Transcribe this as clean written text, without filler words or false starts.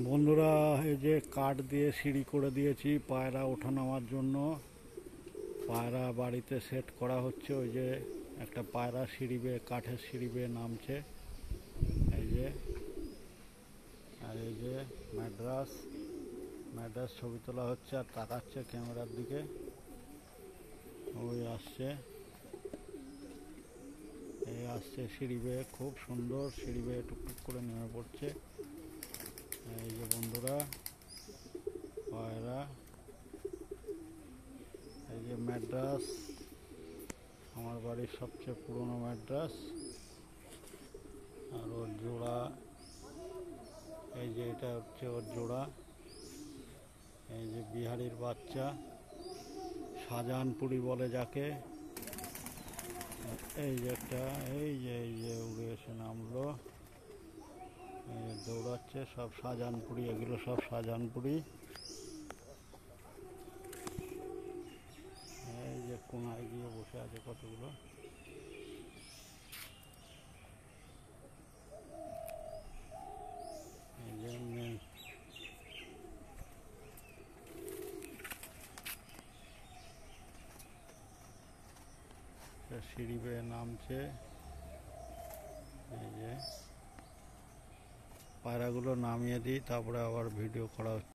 বন্ধুরা, এই যে কাঠ দিয়ে সিঁড়ি করে দিয়েছি পায়রা ওঠা নামার জন্য। পায়রা বাড়িতে সেট করা হচ্ছে। ওই যে একটা পায়রা সিঁড়ি বেয়ে, কাঠের সিঁড়ি বেয়ে নামছে। এই যে, আর এই যে ম্যাড্রাস ম্যাড্রাস ছবি তোলা হচ্ছে আর তাকাচ্ছে ক্যামেরার দিকে। ওই আসছে, এই আসছে সিঁড়ি বেয়ে, খুব সুন্দর সিঁড়ি বেয়ে টুকটুক করে নেমে পড়ছে। এই যে বন্ধুরা, পায়রা। এই যে ম্যাড্রাস, আমার বাড়ির সবচেয়ে পুরনো ম্যাড্রাস। আর ওর জোড়া, এই যে এটা হচ্ছে ওর জোড়া। এই যে বিহারির বাচ্চা, শাহজাহানপুরি বলে যাকে। এই যে একটা, এই যে উড়ে এসে নামলো, দৌড়াচ্ছে। সব শাহজাহানপুরি, এগুলো সব শাহজাহানপুরি। এই যে কোনায় গিয়ে বসে আছে কতগুলো। এই যে সিঁড়ি বেয়ে নামছে। এই যে পায়রাগুলো নামিয়ে দিই, তারপরে আবার ভিডিও করা হচ্ছে।